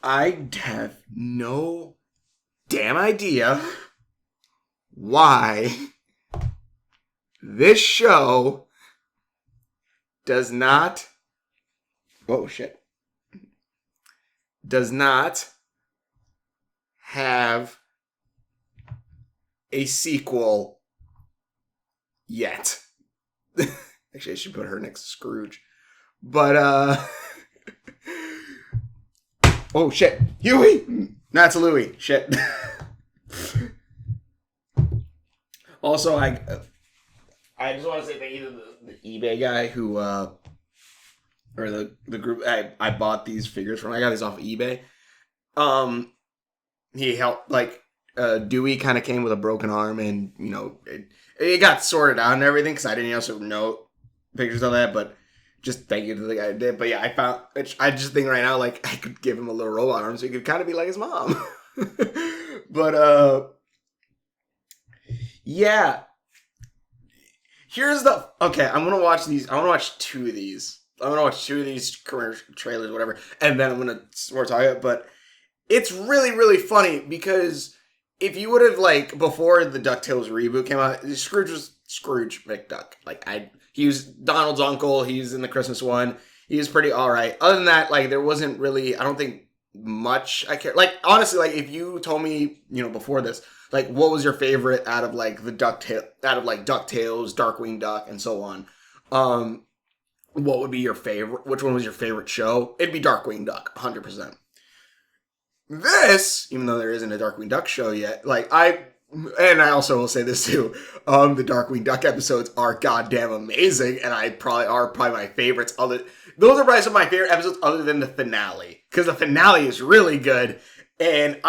I have no damn idea why this show does not have a sequel yet. Actually, I should put her next to Scrooge. But, oh, shit. Huey! Not to Louie. Shit. Also, I just want to say thank you to the eBay guy who, or the group I bought these figures from. I got these off of eBay. He helped, like, Dewey kind of came with a broken arm, and, you know, it got sorted out and everything, because I didn't also know pictures of that, but just thank you to the guy who did. But yeah, I just think right now, like, I could give him a little robot arm so he could kind of be like his mom. But, yeah. Okay, I'm going to watch these. I want to watch two of these. I'm going to watch two of these commercial trailers, whatever, and then I'm going to start talking about it. But it's really, really funny because if you would have, like, before the DuckTales reboot came out, Scrooge was Scrooge McDuck. Like, he was Donald's uncle. He was in the Christmas one. He was pretty all right. Other than that, like, there wasn't really, I don't think much I care. Like, honestly, like, if you told me, you know, before this, like, what was your favorite out of, like, DuckTales, Darkwing Duck, and so on, what would be your favorite? Which one was your favorite show? It'd be Darkwing Duck, 100%. This, even though there isn't a Darkwing Duck show yet, like, I also will say this too, the Darkwing Duck episodes are goddamn amazing, and are probably my favorites. Those are probably some of my favorite episodes other than the finale, because the finale is really good, and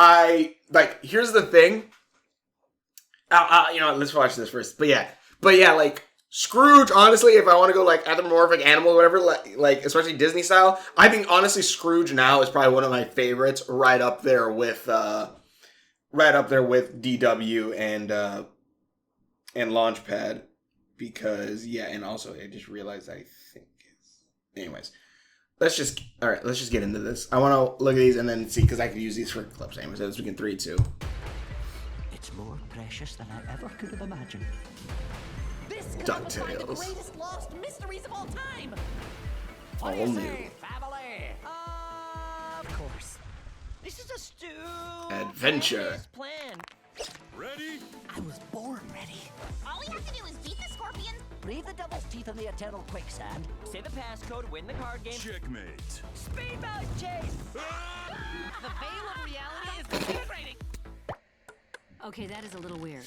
here's the thing, you know, let's watch this first, but yeah, like, Scrooge, honestly, if I want to go, like, anthropomorphic animal or whatever, like, especially Disney style, I think, honestly, Scrooge now is probably one of my favorites, right up there with DW and Launchpad, because, yeah, and also, I just realized anyways, let's just get into this. I want to look at these and then see, because I could use these for clips anyways, so we can 3, 2. It's more precious than I ever could have imagined. This could find the greatest lost mysteries of all time. What do you say, family? Of course. This is a adventure Plan. Ready? I was born ready. All we have to do is beat the scorpion. Breathe the devil's teeth in the eternal quicksand. Say the passcode, win the card game. Checkmate. Speedboat chase! The veil of reality is disintegrating. Okay, that is a little weird.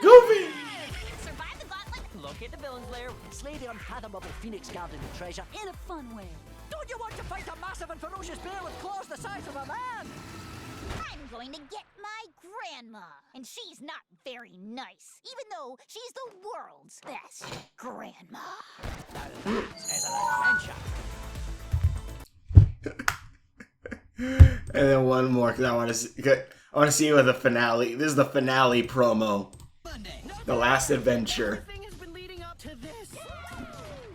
Goofy! Survive the gauntlet. Locate the villain's lair. Slay the unfathomable phoenix garden treasure. In a fun way. Don't you want to fight a massive and ferocious bear with claws the size of a man? I'm going to get my grandma. And she's not very nice, even though she's the world's best grandma. Now this is an adventure. And then one more, because I want to see what the finale. This is the finale promo. The last adventure. Everything has been leading up to this.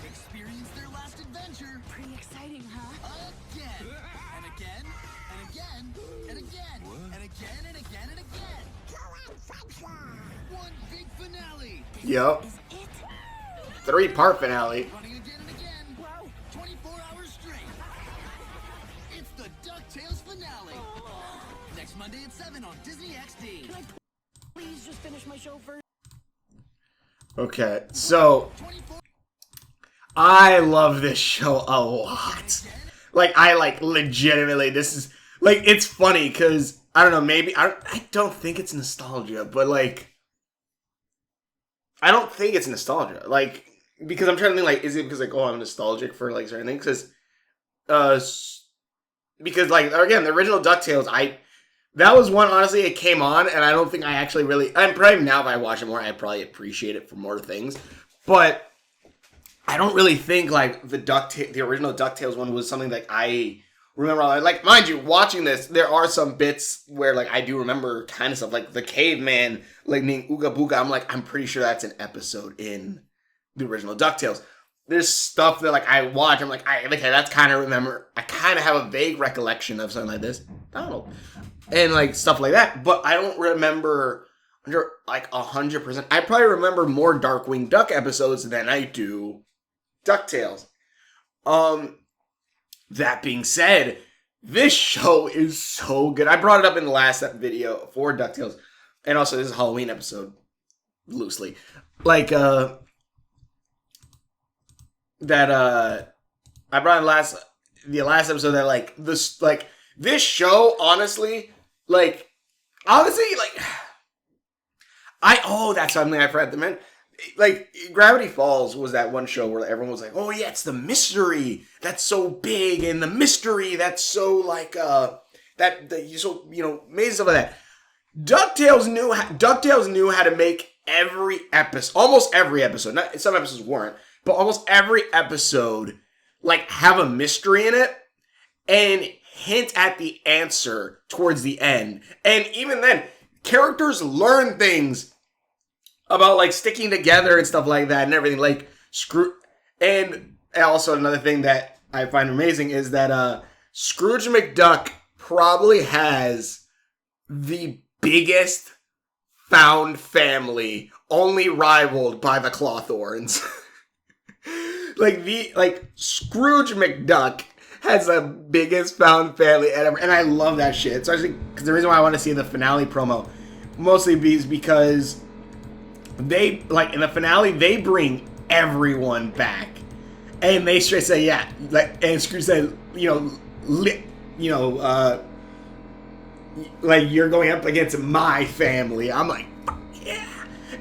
Experience their last adventure Pretty exciting, huh? again and again and again and again and again and again and again. One big finale. Yep. Is it? 3-part finale. Running again and again. Wow. 24 hours straight. It's the DuckTales finale. Next Monday at 7 on Disney XD. Can I please just finish my show first? Okay, so I love this show a lot. Like, I legitimately, this is like, it's funny because I don't know, maybe I don't think it's nostalgia, but like, I don't think it's nostalgia. Like, because I'm trying to think, like, is it because like, oh, I'm nostalgic for like certain things? Because like, again, the original DuckTales, that was one, honestly, it came on, and I don't think I actually really... And probably now if I watch it more, I probably appreciate it for more things. But I don't really think, like, the original DuckTales one was something that I remember. Like, mind you, watching this, there are some bits where, like, I do remember kind of stuff. Like, the caveman, like, named Ooga Booga, I'm pretty sure that's an episode in the original DuckTales. there's stuff that like I watch. I'm like, okay, that's kind of remember. I kind of have a vague recollection of something like this. Donald. And like stuff like that, but I don't remember like 100%. I probably remember more Darkwing Duck episodes than I do Ducktales. That being said, this show is so good. I brought it up in the last video for Ducktales, and also this is a Halloween episode, loosely. Like I brought in the last episode that like this show honestly. That's something I forgot to mention. Like, Gravity Falls was that one show where everyone was like, oh yeah, it's the mystery that's so big, and the mystery that's so, like, you're so, amazing stuff like that. DuckTales knew how to make almost every episode, some episodes weren't, but almost every episode, like, have a mystery in it, and hint at the answer towards the end. And even then, characters learn things about like sticking together and stuff like that and everything. Like and also another thing that I find amazing is that Scrooge McDuck probably has the biggest found family, only rivaled by the Clawthornes. like Scrooge McDuck has the biggest found family ever, and I love that shit. So I think because the reason why I want to see the finale promo mostly is because they like in the finale they bring everyone back, and they straight say and Scrooge said like you're going up against my family. I'm like fuck yeah,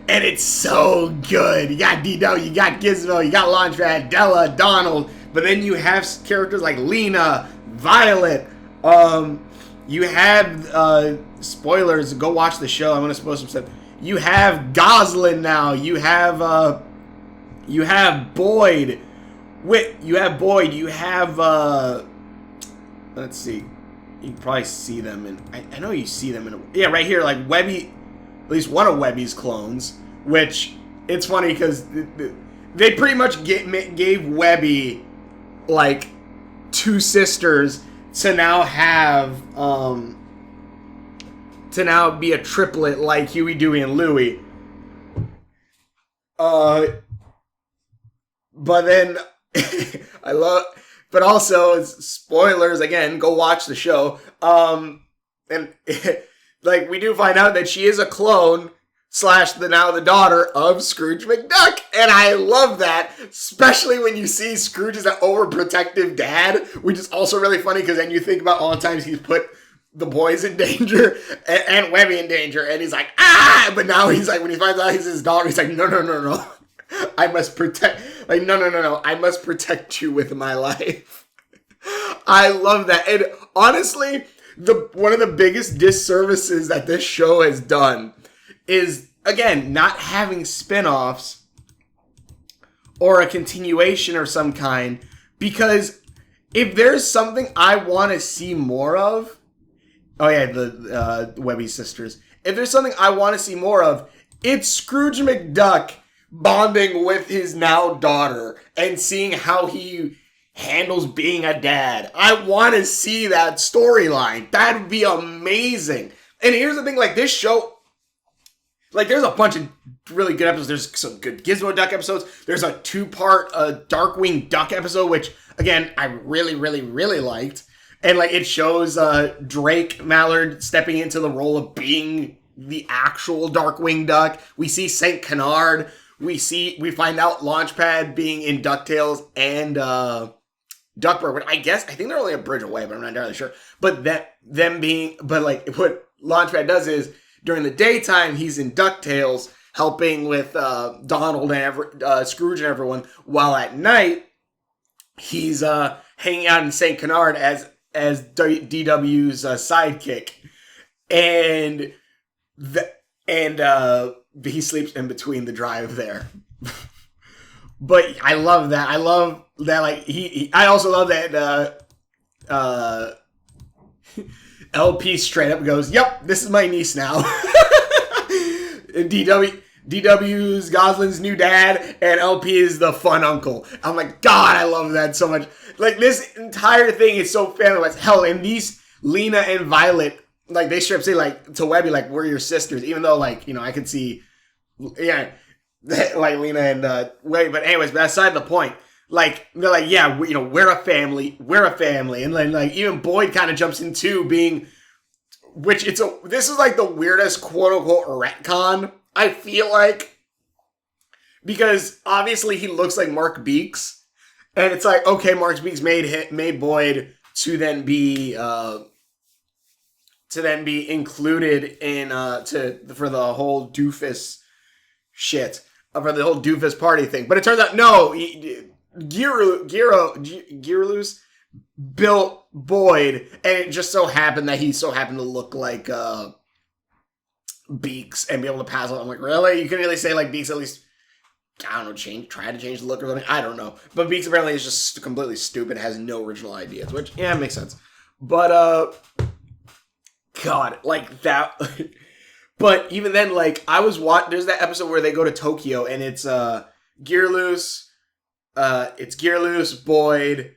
and it's so good. You got DW, you got Gizmo, you got Launchpad, Della, Donald. But then you have characters like Lena, Violet. You have spoilers. Go watch the show. I'm gonna spoil some stuff. You have Goslin now. You have Boyd. You have Boyd. You have let's see. You can probably see them, and I know you see them in right here, like Webby. At least one of Webby's clones. Which it's funny because they pretty much gave Webby like two sisters to now have to now be a triplet like Huey, Dewey, and Louie. But then but also spoilers again. Go watch the show. And like we do find out that she is a clone / the daughter of Scrooge McDuck. And I love that, especially when you see Scrooge as an overprotective dad, which is also really funny because then you think about all the times he's put the boys in danger and Webby in danger, and he's like, ah! But now he's like, when he finds out he's his daughter, he's like, no. I must protect, no. I must protect you with my life. I love that. And honestly, one of the biggest disservices that this show has done is, again, not having spin-offs or a continuation of some kind, because if there's something I want to see more of, the Webby sisters, if there's something I want to see more of, it's Scrooge McDuck bonding with his now daughter and seeing how he handles being a dad. I want to see that storyline. That would be amazing. And here's the thing, like this show, like, there's a bunch of really good episodes. There's some good Gizmo Duck episodes. There's a 2-part Darkwing Duck episode, which, again, I really, really, really liked. And, like, it shows Drake Mallard stepping into the role of being the actual Darkwing Duck. We see St. Canard. We find out Launchpad being in DuckTales and Duckburg. I think they're only a bridge away, but I'm not entirely sure. But what Launchpad does is, during the daytime, he's in DuckTales helping with Donald and Scrooge and everyone, while at night, he's hanging out in St. Canard as DW's sidekick. And he sleeps in between the drive there. But I love that. I love that, like, I also love that LP straight up goes, yep, this is my niece now. And DW DW's Gosling's new dad, and LP is the fun uncle. I'm like, God, I love that so much. Like, this entire thing is so family. Hell, and these Lena and Violet, like, they straight up say, like, to Webby, like, we're your sisters. Even though, like, you know, I could see, yeah, like, Lena and Webby. But anyways, but aside the point, like, they're like, yeah, we're a family. We're a family. And then, like, even Boyd kind of jumps in, too, being, this is, like, the weirdest, quote-unquote, retcon, I feel like. Because, obviously, he looks like Mark Beeks. And it's like, okay, Mark Beeks made Boyd to then be included in for the whole doofus shit, for the whole doofus party thing. But it turns out no, Girulus built Boyd, and it just so happened that he so happened to look like Beeks and be able to pass on. I'm like, really? You can really say like Beeks at least, I don't know, try to change the look or something. I don't know. But Beeks apparently is just completely stupid, has no original ideas, which, yeah, makes sense. But, God, like, that... But even then, like, I was there's that episode where they go to Tokyo, and it's, Gearloose, Boyd,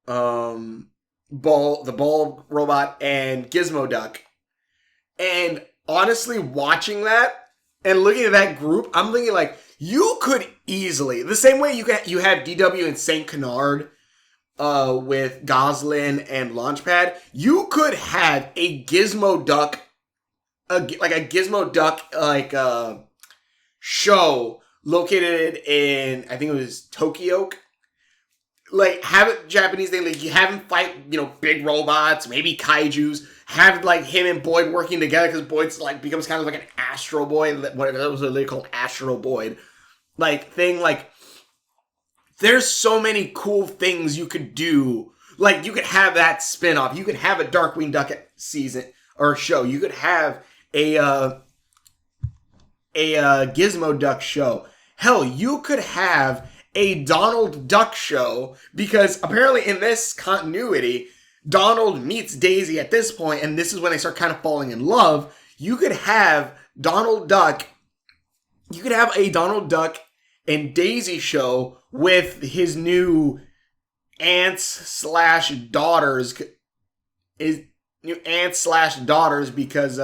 the ball robot, and Gizmo Duck. And honestly, watching that, and looking at that group, I'm thinking, like, you could easily, the same way you have DW and St. Canard with Goslin and Launchpad, you could have a Gizmo Duck, show located in, I think it was Tokyo. Like, have it Japanese thing, like, you have him fight, big robots, maybe kaijus, have, like, him and Boyd working together, because Boyd's, like, becomes kind of like an Astro Boy, whatever, that was literally called Astro Boyd, like, thing, like, there's so many cool things you could do, like, you could have that spin-off, you could have a Darkwing Duck season, or show, you could have a Gizmo Duck show, hell, you could have a Donald Duck show, because apparently in this continuity, Donald meets Daisy at this point, and this is when they start kind of falling in love. You could have a Donald Duck and Daisy show with his new aunts/daughters, because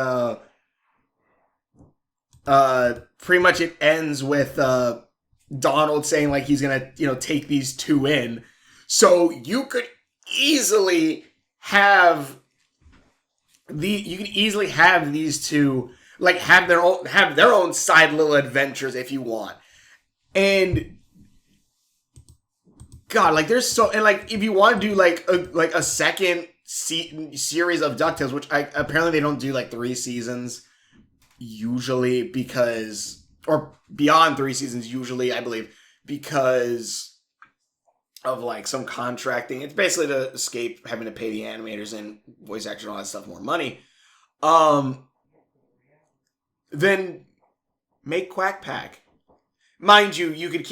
pretty much it ends with Donald saying like he's gonna take these two in, so you could easily have these two like have their own side little adventures if you want. And God, like there's so, and like if you want to do like a second series of DuckTales, which apparently they don't do like 3 seasons usually, because, or beyond 3 seasons usually, I believe, because of like some contracting. It's basically to escape having to pay the animators and voice actors and all that stuff more money. Then make Quack Pack. Mind you, you could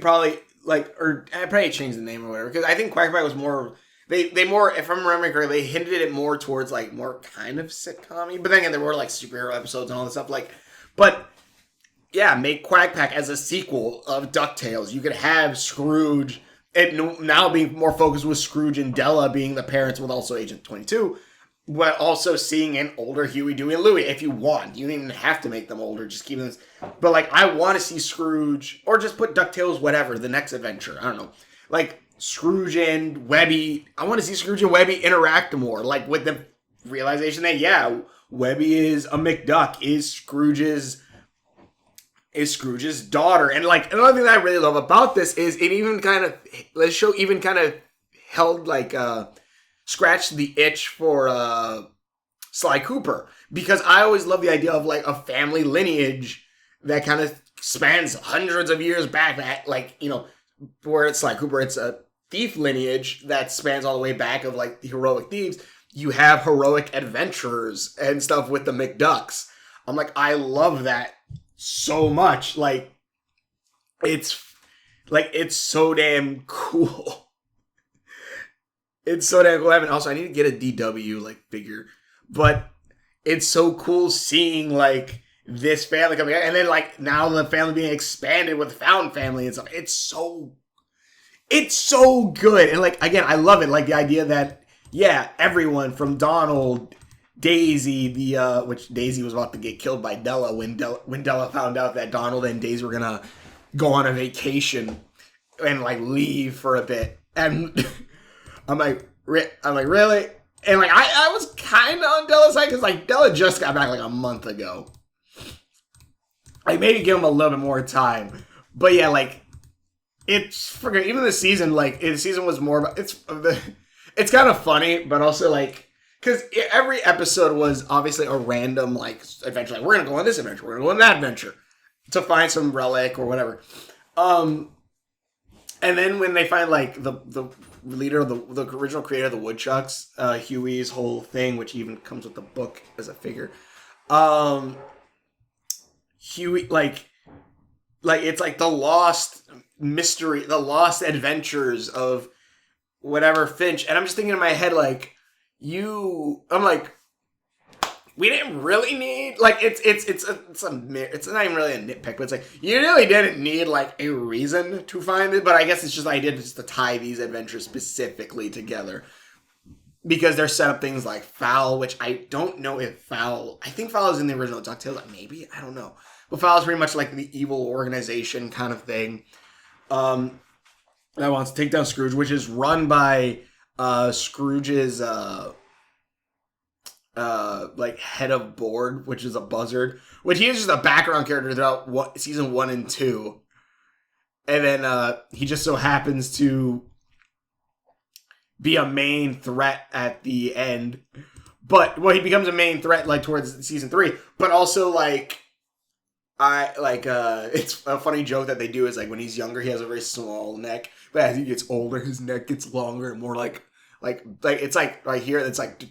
probably like, or I probably change the name or whatever, because I think Quack Pack was more, they more, if I'm remembering correctly, they hinted it more towards like more kind of sitcom-y, but then again, there were like superhero episodes and all this stuff, like, but yeah, make Quack Pack as a sequel of DuckTales. You could have Scrooge, it now being more focused with Scrooge and Della being the parents with also Agent 22, but also seeing an older Huey, Dewey, and Louie if you want. You don't even have to make them older, just keep them. But like, I want to see Scrooge, or just put DuckTales, whatever, the next adventure. I don't know. Like, Scrooge and Webby, I want to see Scrooge and Webby interact more, like with the realization that, yeah, Webby is a McDuck, is Scrooge's daughter. And like, another thing that I really love about this is it even kind of, the show even kind of held like, scratched the itch for Sly Cooper, because I always love the idea of like a family lineage that kind of spans hundreds of years back, that like, where it's Sly Cooper, it's a thief lineage that spans all the way back of like the heroic thieves. You have heroic adventurers and stuff with the McDucks. I'm like, I love that so much. Like, it's so damn cool. It's so damn cool. And also, I need to get a DW like figure, but it's so cool seeing like this family coming out, and then like now the family being expanded with the Fountain family and stuff. It's so good, and like again, I love it. Like the idea that everyone from Donald, Daisy, which Daisy was about to get killed by Della when Della found out that Donald and Daisy were gonna go on a vacation and like leave for a bit, and I'm like really, and like I was kind of on Della's side because like Della just got back like a month ago. Like maybe give him a little bit more time, but yeah, like it's freaking even the season. Like the season was more about it's kind of funny, but also like because every episode was obviously a random like adventure. Like we're gonna go on this adventure, we're gonna go on that adventure to find some relic or whatever. And then when they find like the leader of the original creator of the Woodchucks, Huey's whole thing, which even comes with the book as a figure. Huey, like it's like the lost mystery, the lost adventures of whatever Finch. And I'm just thinking in my head, like, I'm like, we didn't really need, like, it's not even really a nitpick, but it's like, you really didn't need, like, a reason to find it, but I guess it's just, I did just to tie these adventures specifically together. Because they're set up things like Fowl, which I don't know if Fowl, I think Fowl is in the original Ducktales, like maybe, I don't know. But Fowl is pretty much like the evil organization kind of thing. That wants to take down Scrooge, which is run by Scrooge's like head of board, which is a buzzard, which he is just a background character throughout season 1 and 2. And then he just so happens to be a main threat at the end. But he becomes a main threat like towards season 3, but also like it's a funny joke that they do is like when he's younger he has a very small neck, but as he gets older his neck gets longer and more like it's like right here it's like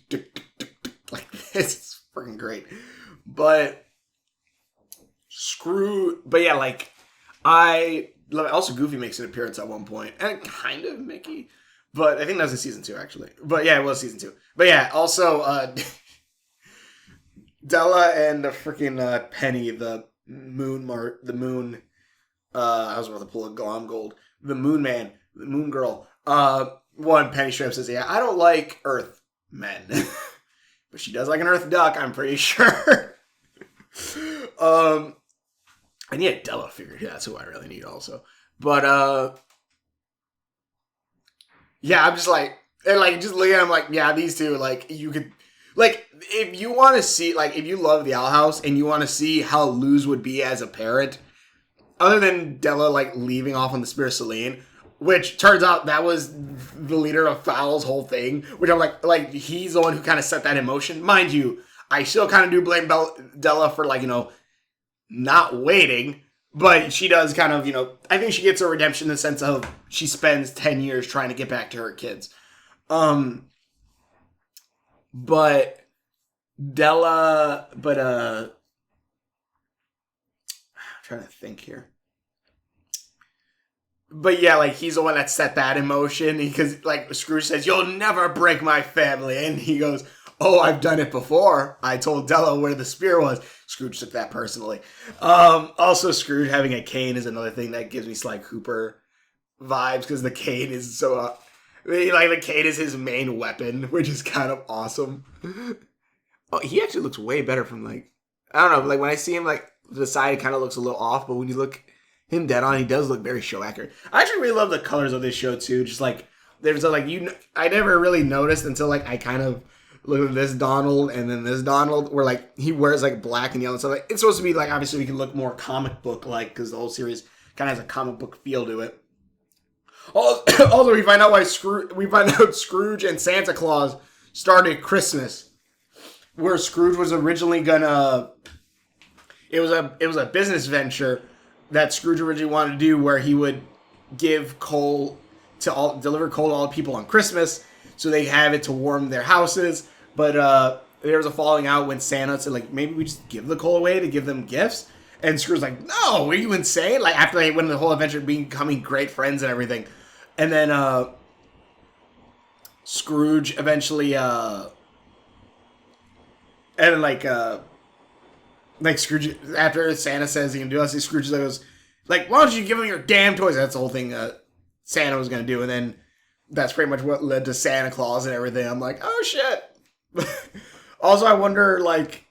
like this. It's freaking great. But yeah, like I love it. Also Goofy makes an appearance at one point and kind of Mickey, but I think that was in season 2 actually. But yeah, it was season 2. But yeah, also Della and the freaking Penny, the moon, I was about to pull a Glomgold. The moon man, the moon girl. One Penny straight up says, yeah, I don't like Earth men. But she does like an Earth duck, I'm pretty sure. And yeah, Della figured, yeah, that's who I really need also. But yeah, I'm just like, and like just looking at them like, yeah, these two, like you could, like if you want to see, like if you love the Owl House and you want to see how Luz would be as a parent, other than Della like leaving off on the Spirit of Celine, which turns out that was the leader of Fowl's whole thing, which I'm like he's the one who kind of set that in motion. Mind you, I still kind of do blame Della for like, not waiting, but she does kind of, I think she gets a redemption in the sense of she spends 10 years trying to get back to her kids. But Della, I'm trying to think here. But yeah, like he's the one that set that in motion because like Scrooge says, "You'll never break my family," and he goes, "Oh, I've done it before. I told Della where the spear was." Scrooge took that personally. Also, Scrooge having a cane is another thing that gives me Sly Cooper vibes because the cane is so the cane is his main weapon, which is kind of awesome. Oh, he actually looks way better from like, I don't know, like when I see him like the side, it kind of looks a little off, but when you look him dead on, he does look very show accurate. I actually really love the colors of this show too. Just like there's a, like I never really noticed until like I kind of look at this Donald and then this Donald, where like he wears like black and yellow. So like it's supposed to be like obviously we can look more comic book like because the whole series kind of has a comic book feel to it. Also, we find out Scrooge and Santa Claus started Christmas, where Scrooge was originally gonna. It was a business venture that Scrooge originally wanted to do, where he would give coal deliver coal to all the people on Christmas, so they have it to warm their houses. But there was a falling out when Santa said, like, maybe we just give the coal away to give them gifts. And Scrooge's like, no, are you insane? Like, after they went the whole adventure becoming great friends and everything. And then Scrooge eventually like Scrooge, after Santa says he can do this, Scrooge goes, like, why don't you give him your damn toys? That's the whole thing Santa was going to do. And then that's pretty much what led to Santa Claus and everything. I'm like, oh, shit. Also, I wonder, like,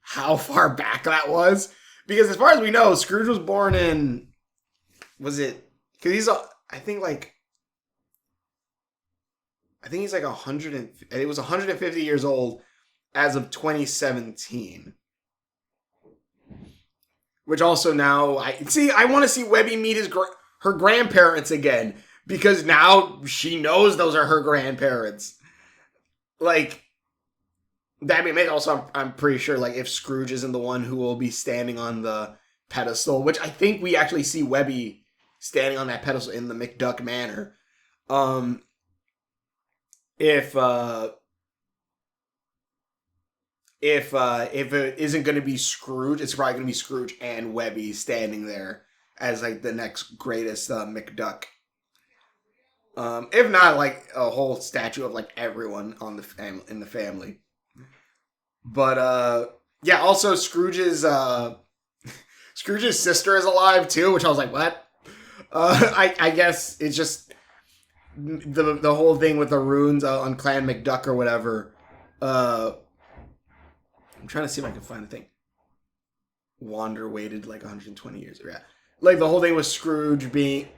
how far back that was. Because as far as we know, Scrooge was born in, was it, because he's, I think he's like 100, and it was 150 years old as of 2017. Which also now, I want to see Webby meet her grandparents again. Because now she knows those are her grandparents. Like, that makes also, I'm pretty sure, like, if Scrooge isn't the one who will be standing on the pedestal, which I think we actually see Webby standing on that pedestal in the McDuck Manor. If it isn't going to be Scrooge, it's probably going to be Scrooge and Webby standing there as, like, the next greatest McDuck. If not, like, a whole statue of, like, everyone on in the family. But, yeah, also Scrooge's sister is alive, too, which I was like, what? I guess it's just the whole thing with the runes on Clan McDuck or whatever. I'm trying to see if I can find the thing. Wander waited, like, 120 years. Yeah. Like, the whole thing with Scrooge being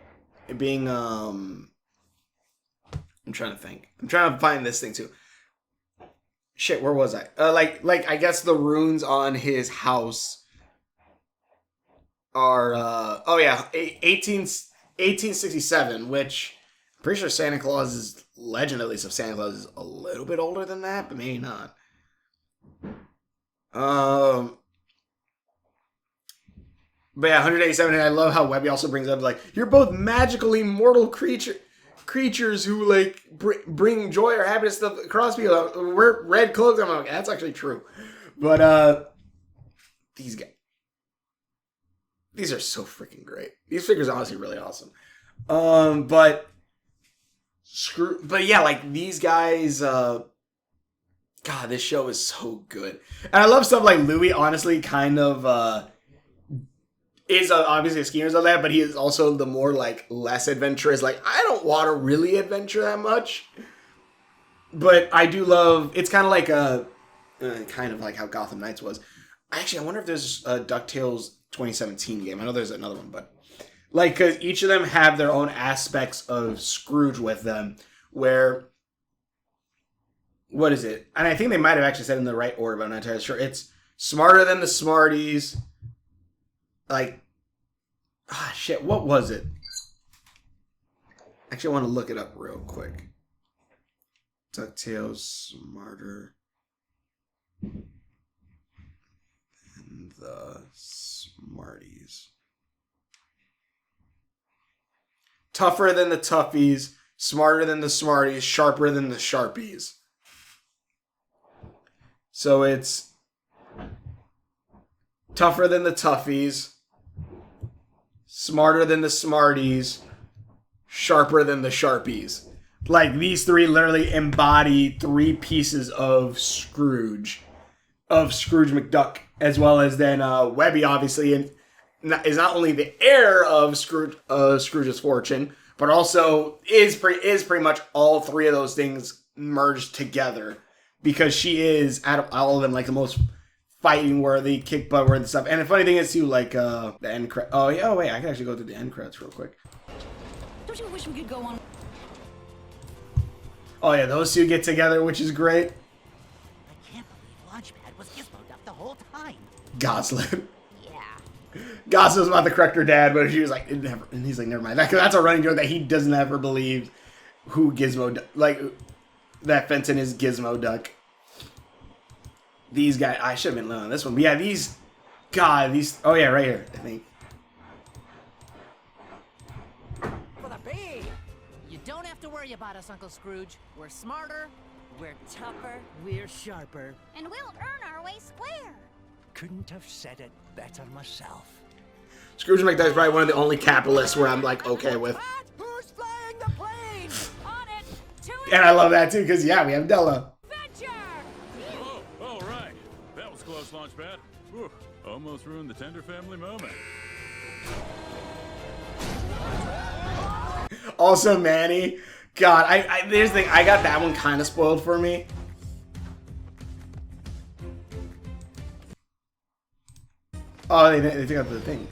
I'm trying to think. I'm trying to find this thing too. Shit, where was I? Like I guess the runes on his house are 1867, which I'm pretty sure Santa Claus's legend, at least of Santa Claus, is a little bit older than that, but maybe not. But yeah, 187. And I love how Webby also brings up, like, you're both magical, immortal creatures who, like, bring joy or happiness across people. Wear red clothes. I'm like, that's actually true. But these guys, these are so freaking great. These figures are honestly really awesome. But yeah, like, these guys, God, this show is so good. And I love stuff like Louis, honestly, kind of is obviously a schemer of that, but he is also the more, like, less adventurous. Like, I don't want to really adventure that much, but I do love, it's kind of like kind of like how Gotham Knights was. Actually, I wonder if there's a DuckTales 2017 game. I know there's another one, but, like, because each of them have their own aspects of Scrooge with them, where, what is it? And I think they might have actually said in the right order, but I'm not entirely sure. It's smarter than the Smarties. Like, shit, what was it? Actually, I want to look it up real quick. DuckTales smarter than the Smarties. Tougher than the Toughies, smarter than the Smarties, sharper than the Sharpies. So it's tougher than the Toughies, smarter than the Smarties, sharper than the Sharpies. Like, these three literally embody three pieces of Scrooge McDuck, as well as then Webby, obviously, is not only the heir of Scrooge's fortune, but also is pretty much all three of those things merged together, because she is, out of all of them, like, the most fighting worthy, kick butt worthy stuff. And the funny thing is too, like, the end credits. Oh yeah, wait, I can actually go through the end credits real quick. Don't you wish we could go on? Oh yeah, those two get together, which is great. I can't believe Launchpad was gizmoed up the whole time. Goslin. Yeah. Goslin was about to correct her dad, but she was like, never. And he's like, never mind. That's a running joke that he doesn't ever believe who Gizmo, like, that Fenton is Gizmo Duck. These guys, I should have been on this one. But yeah, these, oh yeah, right here, I think. For the B! You don't have to worry about us, Uncle Scrooge. We're smarter, we're tougher, we're sharper. And we'll earn our way square. Couldn't have said it better myself. Scrooge McDuck is probably one of the only capitalists where I'm, like, okay with. Who's flying the plane? On it! To it! And I love that too, because yeah, we have Della. Adventure! Oh, all right. That was close, Launchpad. Whew, almost ruined the tender family moment. Also, Manny. God, there's the thing. I got that one kind of spoiled for me. Oh, they took out the thing.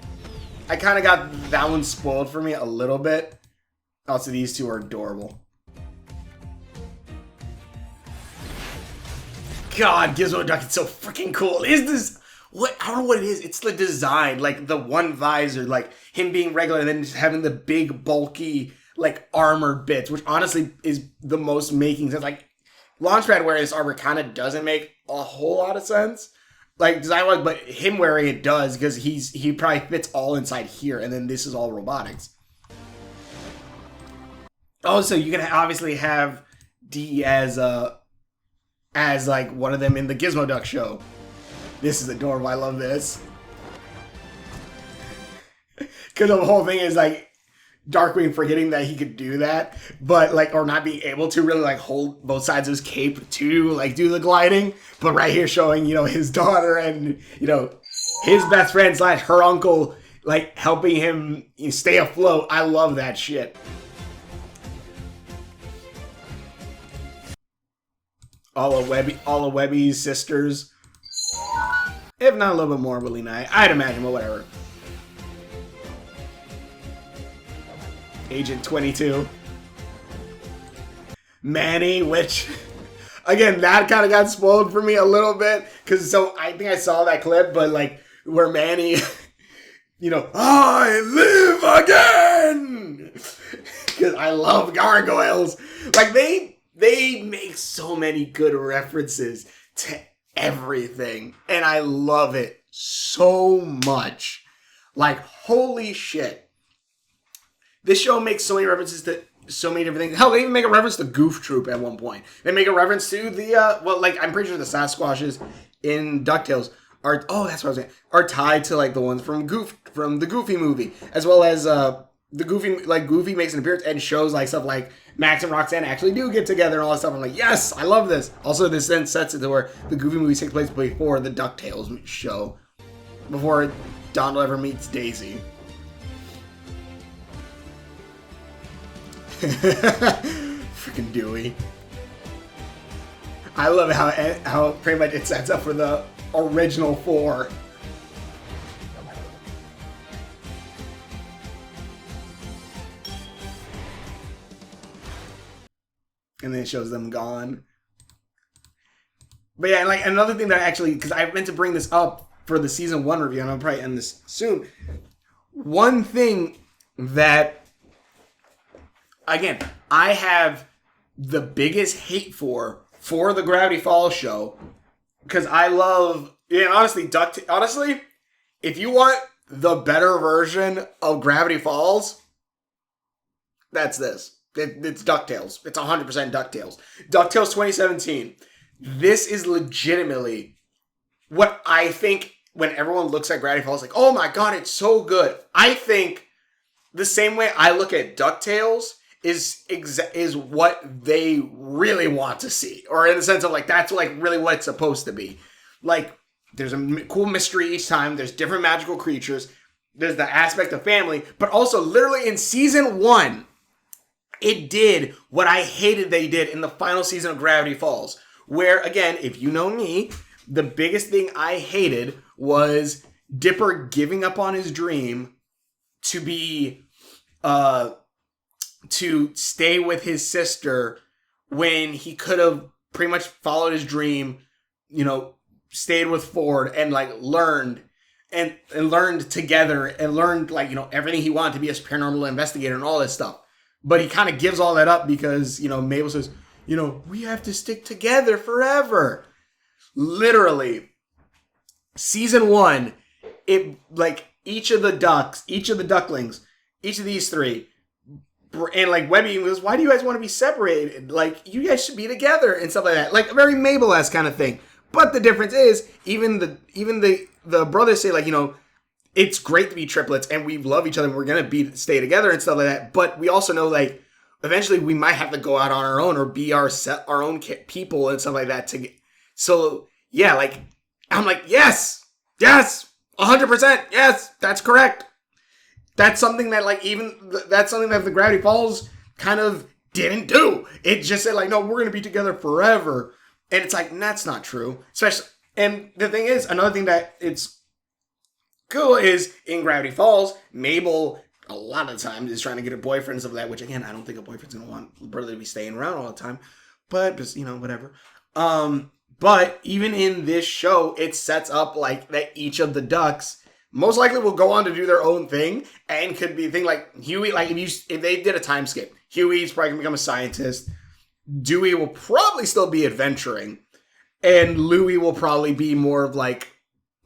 I kind of got that one spoiled for me a little bit. Also, these two are adorable. God, Gizmo Duck, it's so freaking cool. Is this... What? I don't know what it is. It's the design. Like, the one visor. Like, him being regular and then just having the big, bulky, like, armored bits. Which, honestly, is the most making sense. Like, Launchpad wearing this armor kind of doesn't make a whole lot of sense. Like, design-wise, but him wearing it does. Because he probably fits all inside here. And then this is all robotics. Also, you can obviously have D as like one of them in the Gizmo Duck show. This is adorable. I love this. Because the whole thing is like Darkwing forgetting that he could do that, but like, or not being able to really like hold both sides of his cape to like do the gliding. But right here showing, you know, his daughter and, you know, his best friend / her uncle like helping him stay afloat. I love that shit. All of Webby's sisters. If not a little bit more, Willie Nye. I'd imagine, but whatever. Agent 22. Manny, which... Again, that kind of got spoiled for me a little bit. Because, so, I think I saw that clip, but, like, where Manny... You know, I live again! Because I love gargoyles. Like, they make so many good references to everything. And I love it so much. Like, holy shit. This show makes so many references to so many different things. Hell, they even make a reference to Goof Troop at one point. They make a reference to the, well, like, I'm pretty sure the Sasquatches in Ducktales are, oh, that's what I was saying, are tied to, like, the ones from the Goofy movie. As well as, the Goofy, like, Goofy makes an appearance and shows, like, stuff like Max and Roxanne actually do get together and all that stuff. I'm like, yes, I love this. Also, this then sets it to where the Goofy movie takes place before the DuckTales show. Before Donald ever meets Daisy. Freaking Dewey. I love how pretty much it sets up for the original 4. And then it shows them gone. But yeah, and like another thing that actually, because I meant to bring this up for the season 1 review, and I'll probably end this soon. One thing that, again, I have the biggest hate for the Gravity Falls show, because I love, yeah, honestly, honestly, if you want the better version of Gravity Falls, that's this. It's DuckTales. It's 100% DuckTales. DuckTales 2017. This is legitimately what I think when everyone looks at Gravity Falls, like, oh my god, it's so good. I think the same way I look at DuckTales is what they really want to see. Or in the sense of, like, that's like really what it's supposed to be. Like, there's a cool mystery each time. There's different magical creatures. There's the aspect of family. But also, literally in season 1... it did what I hated they did in the final season of Gravity Falls. Where, again, if you know me, the biggest thing I hated was Dipper giving up on his dream to be, to stay with his sister when he could have pretty much followed his dream, you know, stayed with Ford and, like, learned together and learned, like, you know, everything he wanted to be as a paranormal investigator and all this stuff. But he kind of gives all that up because, you know, Mabel says, you know, we have to stick together forever. Literally, season 1, it, like, each of the ducklings, each of these 3, and, like, Webby goes, why do you guys want to be separated? Like, you guys should be together and stuff like that. Like, a very Mabel-esque kind of thing. But the difference is, even the brothers say, like, you know, it's great to be triplets and we love each other and we're going to stay together and stuff like that. But we also know, like, eventually we might have to go out on our own or be our own people and stuff like that. So, yeah, like, I'm like, yes, Yes, 100%. Yes, that's correct. That's something that that's something that the Gravity Falls kind of didn't do. It just said like, no, we're gonna be together forever, and it's like that's not true. Especially, and the thing is, another thing that it's cool is in Gravity Falls, Mabel a lot of the time is trying to get her boyfriends of that, which again, I don't think a boyfriend's gonna want a brother to be staying around all the time, but just whatever. But even in this show, it sets up like that each of the ducks most likely will go on to do their own thing and could be a thing like Huey. Like if they did a time skip, Huey's probably gonna become a scientist. Dewey will probably still be adventuring, and Louie will probably be more of like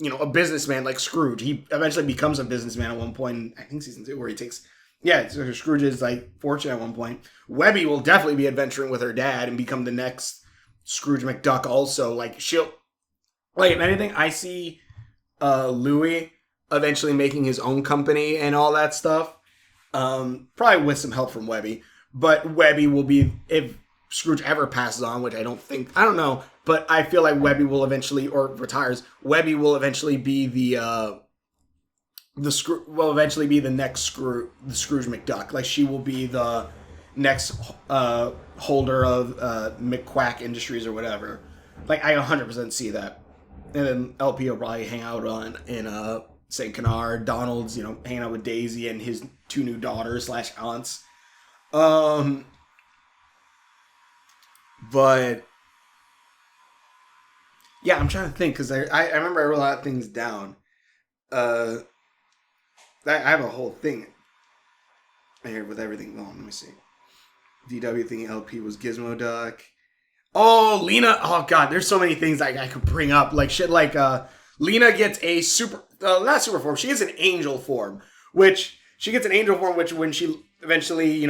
a businessman like Scrooge. He eventually becomes a businessman at one point. In, I think season 2, where he takes so Scrooge's like fortune at one point. Webby will definitely be adventuring with her dad and become the next Scrooge McDuck. Also, like she'll like if anything, I see Louie eventually making his own company and all that stuff. Probably with some help from Webby. But Webby will be, if Scrooge ever passes on, which I don't know, but I feel like Webby will eventually, or retires, Webby will eventually be the next the Scrooge McDuck. Like she will be the next holder of McQuack Industries or whatever. Like I 100% see that. And then LP will probably hang out in St. Canard. Donald's, hanging out with Daisy and his 2 new daughters / aunts. But yeah, I'm trying to think because I remember I wrote a lot of things down. I have a whole thing here with everything going. Let me see. DW thinking LP was Gizmo Duck. Oh, Lena. Oh God, there's so many things I could bring up. Like shit like Lena gets a not super form. She gets an angel form, which when she eventually,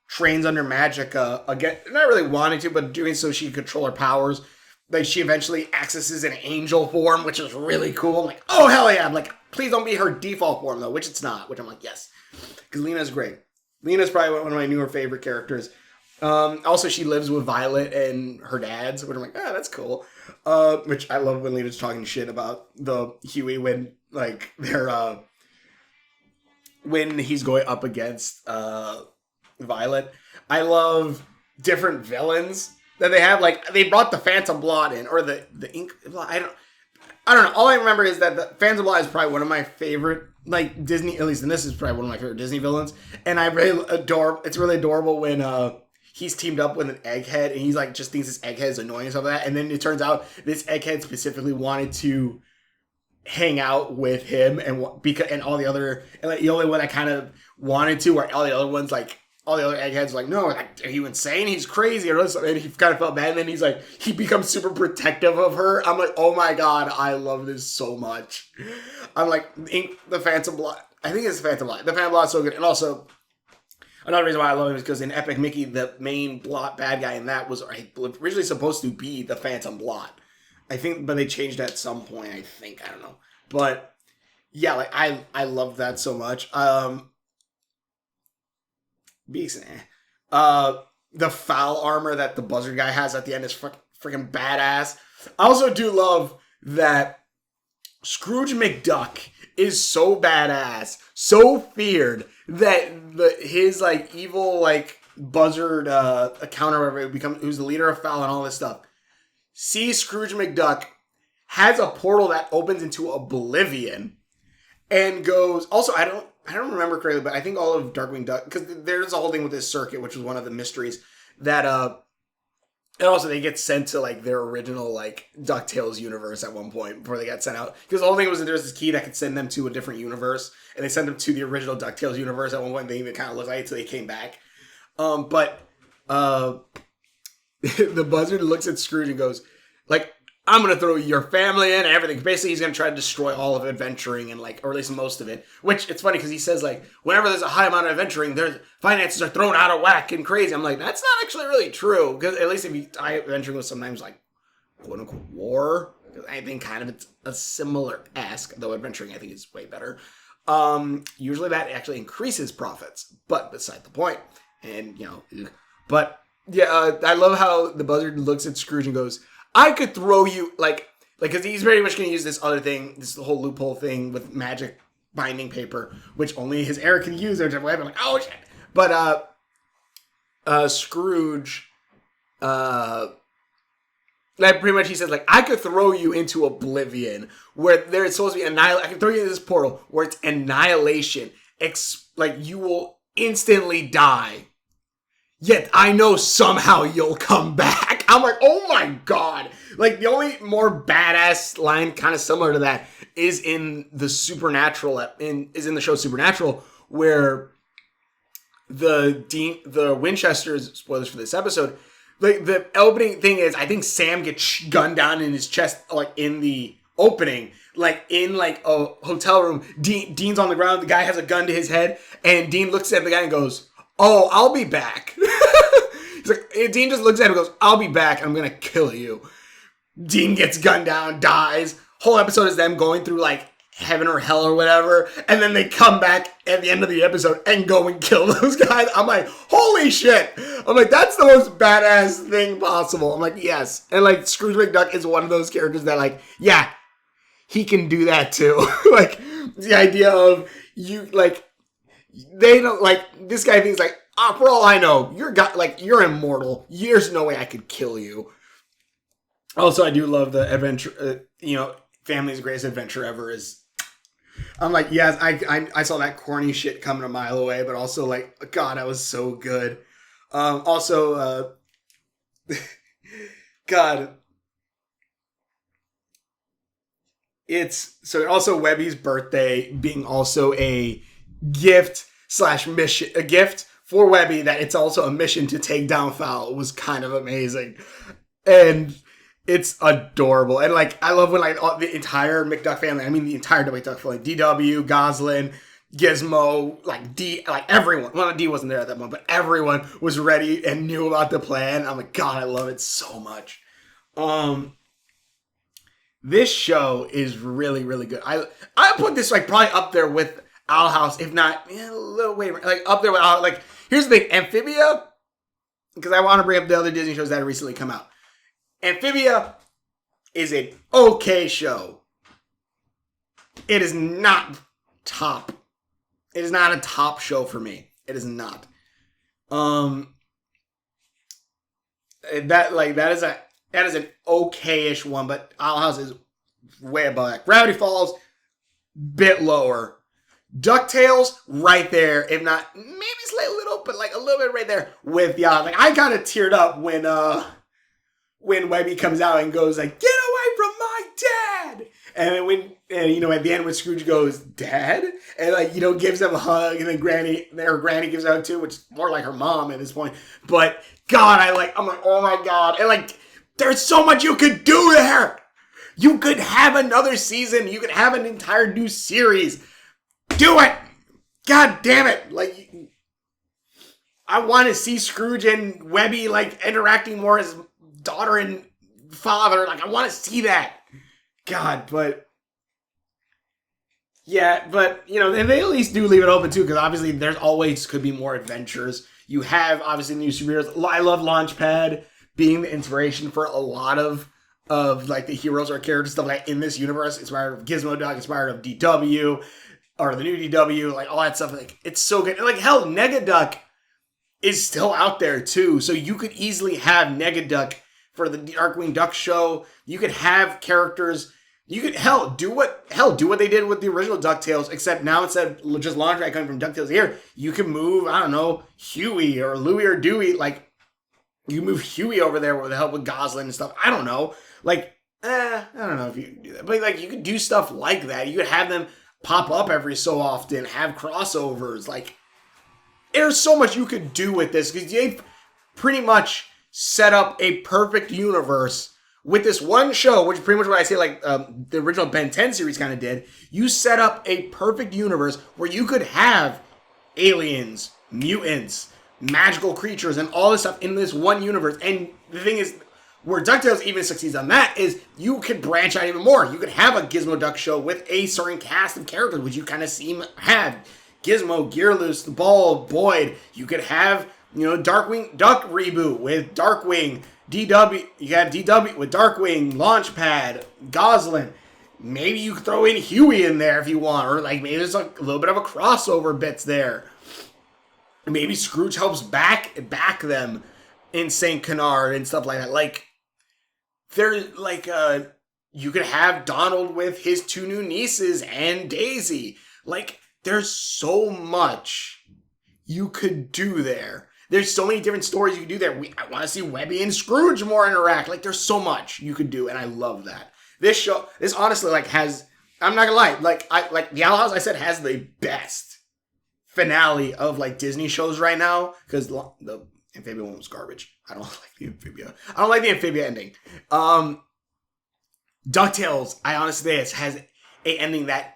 trains under magic again, not really wanting to, but doing so she can control her powers. Like she eventually accesses an angel form, which is really cool. I'm like, oh hell yeah! I'm like, please don't be her default form though, which it's not. Which I'm like, yes, because Lena's great. Lena's probably one of my newer favorite characters. Also, she lives with Violet and her dad's, which I'm like, that's cool. Which I love when Lena's talking shit about the Huey when like they're when he's going up against Violet. I love different villains that they have. Like they brought the Phantom Blot in, or the Ink Blot. I don't know. All I remember is that the Phantom Blot is probably one of my favorite, like Disney, at least, and this is probably one of my favorite Disney villains. And I really adore. It's really adorable when he's teamed up with an egghead, and he's like just thinks this egghead is annoying and stuff like that. And then it turns out this egghead specifically wanted to hang out with him, and all the other, and like the only one that kind of wanted to, where all the other ones like. All the other eggheads like, no, like, are you insane? He's crazy. And he kind of felt bad. And then he's like, he becomes super protective of her. I'm like, oh my God, I love this so much. I'm like, the Phantom Blot. I think it's the Phantom Blot. The Phantom Blot's so good. And also, another reason why I love him is because in Epic Mickey, the main Blot bad guy in that was originally supposed to be the Phantom Blot. I think, but they changed at some point, I think. I don't know. But yeah, like, I love that so much. Beast, the foul armor that the Buzzard guy has at the end is freaking badass. I also do love that Scrooge McDuck is so badass, so feared that his like evil like Buzzard account or whatever who's the leader of foul and all this stuff. See Scrooge McDuck has a portal that opens into oblivion and goes. Also, I don't remember correctly, but I think all of Darkwing Duck, because there's a whole thing with this circuit, which was one of the mysteries that, and also they get sent to like their original like Ducktales universe at one point before they got sent out. Because the whole thing was that there's this key that could send them to a different universe, and they sent them to the original Ducktales universe at one point. They even kind of looked like it until they came back. But the Buzzard looks at Scrooge and goes, like, I'm going to throw your family in and everything. Basically, he's going to try to destroy all of adventuring and like, or at least most of it. Which, it's funny because he says like, whenever there's a high amount of adventuring, their finances are thrown out of whack and crazy. I'm like, that's not actually really true. Because at least if you tie adventuring with sometimes like, quote unquote, war. I think kind of it's a similar-esque, though adventuring I think is way better. Usually that actually increases profits. But beside the point. And, but yeah, I love how the Buzzard looks at Scrooge and goes, I could throw you, like, Like, because he's very much going to use this other thing, this whole loophole thing with magic binding paper, which only his heir can use. Which I'm like, oh shit. But Scrooge, like pretty much he says, like, I could throw you into oblivion where there's supposed to be I can throw you into this portal where it's annihilation. Like, you will instantly die. Yet I know somehow you'll come back. I'm like, oh my god. Like, the only more badass line kind of similar to that is in the Supernatural, is in the show Supernatural, where the Winchesters, spoilers for this episode, like, the opening thing is, I think Sam gets gunned down in his chest, like, in the opening, like, in, like, a hotel room. Dean's on the ground, the guy has a gun to his head, and Dean looks at the guy and goes, oh, I'll be back. He's like, Dean just looks at him and goes, I'll be back, I'm gonna kill you. Dean gets gunned down, dies. Whole episode is them going through, like, heaven or hell or whatever, and then they come back at the end of the episode and go and kill those guys. I'm like, holy shit. I'm like, that's the most badass thing possible. I'm like, yes. And, like, Scrooge McDuck is one of those characters that, like, yeah, he can do that too. Like, the idea of you, like, they don't, like, this guy thinks, like, for all I know, you're immortal. There's no way I could kill you. Also, I do love the adventure, Family's Greatest Adventure Ever is, I'm like, yes, I saw that corny shit coming a mile away, but also, like, God, that was so good. God, it's, so also Webby's birthday being also a gift / mission, a gift for Webby that it's also a mission to take down Fowl was kind of amazing. And it's adorable. And, like, I love when, like, the entire McDuck family, I mean, the entire McDuck family, DW, Goslin, Gizmo, like, D, like, everyone. Well, D wasn't there at that moment, but everyone was ready and knew about the plan. I'm like, God, I love it so much. This show is really, really good. I put this, like, probably up there with Owl House, if not, a little way, like, up there with Owl. Like, here's the thing, Amphibia, because I want to bring up the other Disney shows that have recently come out. Amphibia is an okay show. It is not top. It is not a top show for me. It is not. That is an okay-ish one, but Owl House is way above that. Gravity Falls, bit lower. Ducktales, right there, if not maybe slightly little, but like a little bit right there with like, I kind of teared up when Webby comes out and goes like, "Get away from my dad!" And then at the end when Scrooge goes, "Dad?" and like, gives him a hug, and then Granny gives out too, which is more like her mom at this point. But God, I'm like, oh my God, and like, there's so much you could do there. You could have another season. You could have an entire new series. Do it! God damn it! Like, I want to see Scrooge and Webby like interacting more as daughter and father. Like, I want to see that. God, but yeah, but and they at least do leave it open too, because obviously there's always could be more adventures. You have obviously new superheroes. I love Launchpad being the inspiration for a lot of like the heroes or characters stuff like in this universe. Inspired of Gizmo Duck, inspired of DW. Or the new DW, like all that stuff, like it's so good. And like hell, Negaduck is still out there too, so you could easily have Negaduck for the Darkwing Duck show. You could have characters. You could do what they did with the original Ducktales, except now instead of just Launchpad coming from Ducktales here, you can move, I don't know, Huey or Louie or Dewey. Like you move Huey over there with the help of Goslin and stuff. I don't know, like I don't know if you can do that, but like you could do stuff like that. You could have them pop up every so often, have crossovers. Like, there's so much you could do with this, because they've pretty much set up a perfect universe with this one show, which is pretty much what I say, like, the original Ben 10 series kind of did. You set up a perfect universe where you could have aliens, mutants, magical creatures, and all this stuff in this one universe. And the thing is, where DuckTales even succeeds on that is you could branch out even more. You could have a Gizmo Duck show with a certain cast of characters, which you kind of have Gizmo, Gearloose, the Ball, Boyd. You could have, Darkwing Duck reboot with Darkwing, DW, you got DW with Darkwing, Launchpad, Goslin. Maybe you could throw in Huey in there if you want, or like maybe there's a little bit of a crossover bits there. Maybe Scrooge helps back them in Saint Canard and stuff like that. Like there's like you could have Donald with his 2 new nieces and Daisy. Like there's so much you could do there. There's so many different stories you could do there. I want to see Webby and Scrooge more interact. Like there's so much you could do, and I love that. This honestly like has, I'm not gonna lie, like the Owl House I said has the best finale of like Disney shows right now, because the Amphibia one was garbage. I don't like the Amphibia ending. DuckTales, I honestly say has a ending that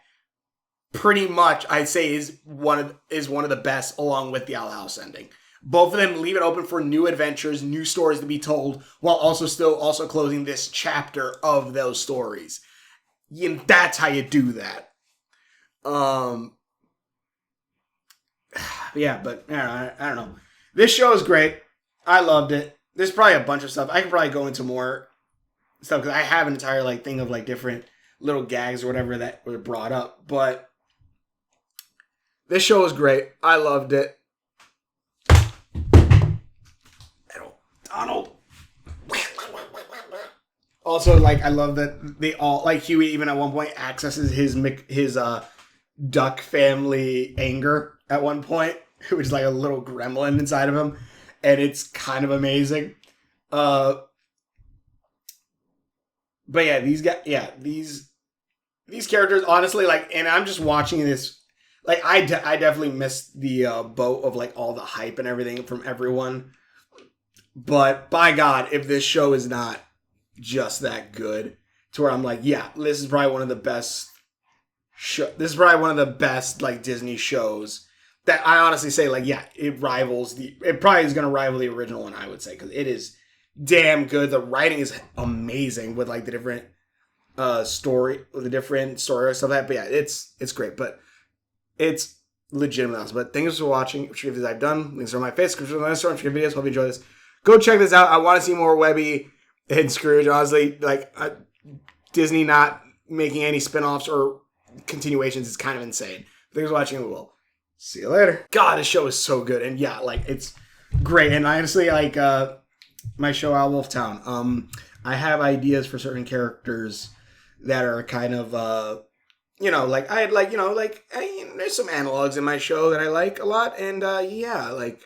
pretty much I'd say is one of the best, along with the Owl House ending. Both of them leave it open for new adventures, new stories to be told, while also closing this chapter of those stories. And that's how you do that. Yeah, but I don't know. This show is great. I loved it. There's probably a bunch of stuff. I could probably go into more stuff because I have an entire like thing of like different little gags or whatever that were brought up. But this show was great. I loved it. Donald. Also, like, I love that they all, like, Huey even at one point accesses his duck family anger at one point, which is like a little gremlin inside of him, and it's kind of amazing. But yeah, these characters, honestly, like, and I'm just watching this, like, I definitely missed the boat of like all the hype and everything from everyone. But by God, if this show is not just that good, to where I'm like, yeah, this is probably one of the best. This is probably one of the best like Disney shows that I honestly say like, yeah, it probably is gonna rival the original one, I would say, because it is damn good. The writing is amazing with like the different story or stuff like that. But yeah, it's great. But it's legitimate awesome. But thanks for watching. Which videos I've done. Links are on my face. Videos. Hope you enjoy this. Go check this out. I want to see more Webby and Scrooge. Honestly, like Disney not making any spinoffs or continuations is kind of insane. Thanks for watching. We will see you later. God, this show is so good, and yeah, like it's great. And honestly, like my show Owl Wolf Town. I have ideas for certain characters that are kind of like I had like there's some analogs in my show that I like a lot, and yeah, like.